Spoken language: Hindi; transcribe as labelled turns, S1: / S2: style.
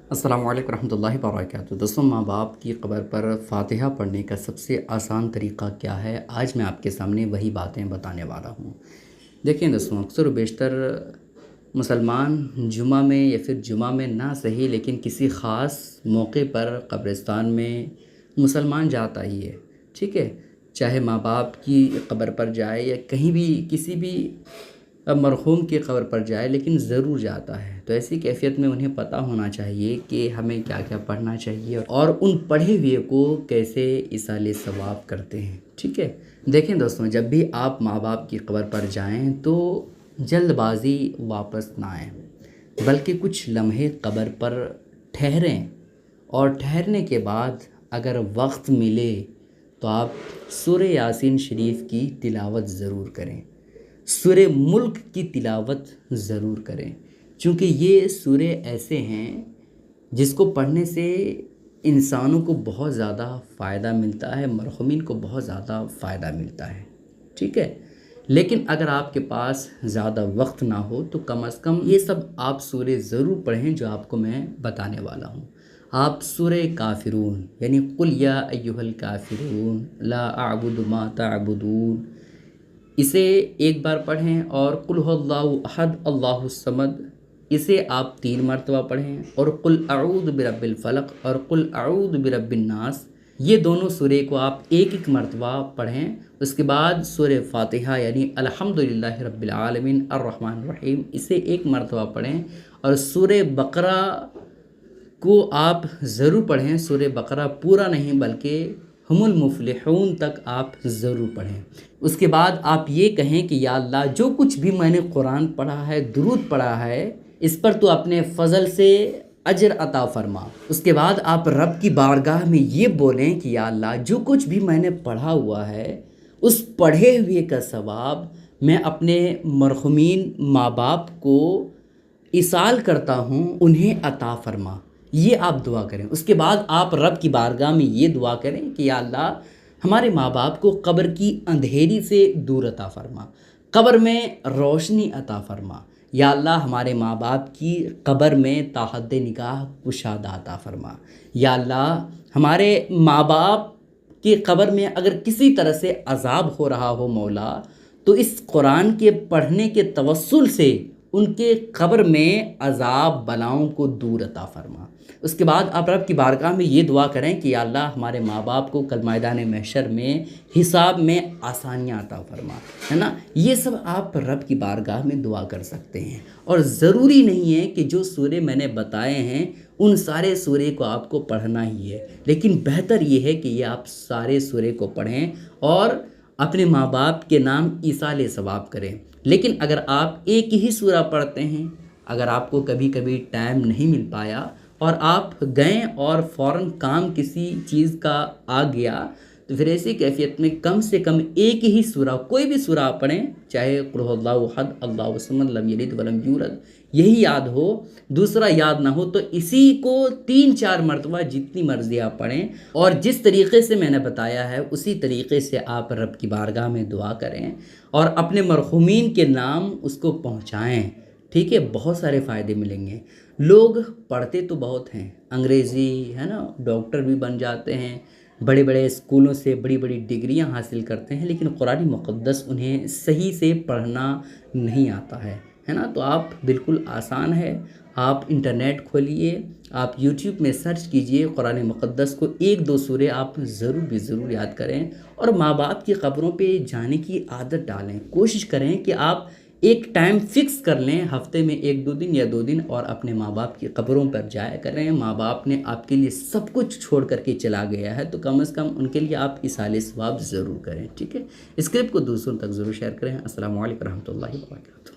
S1: अस्सलामु अलैकुम रहमतुल्लाहि व बरकातुहू। दोस्तों, माँ बाप की कब्र पर फ़ातिहा पढ़ने का सबसे आसान तरीक़ा क्या है, आज मैं आपके सामने वही बातें बताने वाला हूँ। देखिए दोस्तों, अक्सर व बेशतर मुसलमान जुमा में या फिर जुमा में ना सही लेकिन किसी ख़ास मौके पर कब्रिस्तान में मुसलमान जाता ही है, ठीक है। चाहे माँ बाप की कब्र पर जाए या कहीं भी किसी भी मरहूम की कब्र पर जाए, लेकिन ज़रूर जाता है। तो ऐसी कैफ़ियत में उन्हें पता होना चाहिए कि हमें क्या क्या पढ़ना चाहिए और उन पढ़े हुए को कैसे इसाले सवाब करते हैं, ठीक है। देखें दोस्तों, जब भी आप माँ बाप की कब्र पर जाएं तो जल्दबाजी वापस ना आएँ, बल्कि कुछ लम्हे कब्र पर ठहरें और ठहरने के बाद अगर वक्त मिले तो आप सूरह यासीन शरीफ की तिलावत ज़रूर करें, सूरह मुल्क की तिलावत ज़रूर करें, क्योंकि ये सूरह ऐसे हैं जिसको पढ़ने से इंसानों को बहुत ज़्यादा फ़ायदा मिलता है, मरहुमीन को बहुत ज़्यादा फ़ायदा मिलता है, ठीक है। लेकिन अगर आपके पास ज़्यादा वक्त ना हो तो कम अज़ कम ये सब आप सूरह ज़रूर पढ़ें जो आपको मैं बताने वाला हूँ। आप सूरह काफ़िरून यानी कुल या अय्युहल काफ़िरून ला अअबुदु मा तअबुदून, इसे एक बार पढ़ें और कुल हुवल्लाहु अहद अल्लाहुस समद, इसे आप 3 मरतबा पढ़ें और कुल अऊज़ु बिरब्बिल फ़लक़ और कुल अऊज़ु बिरब्बिन नास, ये दोनों सूरह को आप एक-एक मरतबा पढ़ें। उसके बाद सूरह फ़ातिहा यानी अल्हम्दुलिल्लाहि रब्बिल आलमीन अर्रहमानिर रहीम, इसे 1 मरतबा पढ़ें और सूरह बक़रा को आप ज़रूर पढ़ें। सूरह बक़रा पूरा नहीं बल्कि हुमुल मुफ़्लिहून तक आप ज़रूर पढ़ें। उसके बाद आप ये कहें कि या अल्लाह, जो कुछ भी मैंने कुरान पढ़ा है, दुरूद पढ़ा है, इस पर तू अपने फ़ज़ल से अजर अता फ़रमा। उसके बाद आप रब की बारगाह में ये बोलें कि या अल्लाह, जो कुछ भी मैंने पढ़ा हुआ है उस पढ़े हुए का सवाब मैं अपने मरहुमीन माँ बाप को इसाल करता हूँ, उन्हें अता फ़रमा। ये आप दुआ करें। उसके बाद आप रब की बारगाह में ये दुआ करें कि या अल्लाह, हमारे माँ बाप को कब्र की अंधेरी से दूर अता फ़रमा, कब्र में रोशनी अता फ़रमा। या अल्लाह, हमारे माँ बाप की कब्र में ताहद्द निगाह कुशादा अता फ़रमा। या अल्लाह, हमारे माँ बाप की कब्र में अगर किसी तरह से अज़ाब हो रहा हो मौला, तो इस कुरान के पढ़ने के तवस्सुल से उनके कब्र में अज़ाब बलाओं को दूर अता फ़रमा। उसके बाद आप रब की बारगाह में ये दुआ करें कि या अल्लाह, हमारे माँ बाप को कल मैदान महशर में हिसाब में आसानियाँ अता फ़रमा, है ना। ये सब आप रब की बारगाह में दुआ कर सकते हैं और ज़रूरी नहीं है कि जो सूरह मैंने बताए हैं उन सारे सूरह को आपको पढ़ना ही है, लेकिन बेहतर ये है कि ये आप सारे सूरह को पढ़ें और अपने माँ बाप के नाम इसाले सवाब करें। लेकिन अगर आप एक ही सूरा पढ़ते हैं, अगर आपको कभी कभी टाइम नहीं मिल पाया और आप गए और फ़ौरन काम किसी चीज़ का आ गया, तो फिर ऐसी कैफियत में कम से कम एक ही सूरा, कोई भी सूरा आप पढ़ें, चाहे कुल हुवल्लाहु अहद अल्लाहु समद लम यलिद वलम यूलद, यही याद हो, दूसरा याद ना हो तो इसी को 3-4 मरतबा जितनी मर्ज़ी आप पढ़ें और जिस तरीक़े से मैंने बताया है उसी तरीक़े से आप रब की बारगाह में दुआ करें और अपने मरहुमीन के नाम उसको पहुँचाएँ, ठीक है। बहुत सारे फ़ायदे मिलेंगे। लोग पढ़ते तो बहुत हैं, अंग्रेज़ी है ना, डॉक्टर भी बन जाते हैं, बड़े बड़े स्कूलों से बड़ी बड़ी डिग्रियां हासिल करते हैं, लेकिन कुरान मुक़द्दस उन्हें सही से पढ़ना नहीं आता है ना। तो आप बिल्कुल आसान है, आप इंटरनेट खोलिए, आप यूट्यूब में सर्च कीजिए, कुरान मुक़द्दस को 1-2 सूरे आप ज़रूर याद करें और माँ बाप की कब्रों पे जाने की आदत डालें। कोशिश करें कि आप एक टाइम फ़िक्स कर लें, हफ़्ते में 1-2 दिन या 2 दिन, और अपने माँ बाप की कब्रों पर जाया करें। माँ बाप ने आपके लिए सब कुछ छोड़ कर के चला गया है, तो कम से कम उनके लिए आप इसाले सवाब ज़रूर करें, ठीक है। इस क्लिप को दूसरों तक ज़रूर शेयर करें। अस्सलामु अलैकुम रहमतुल्लाहि व बरकातुहू।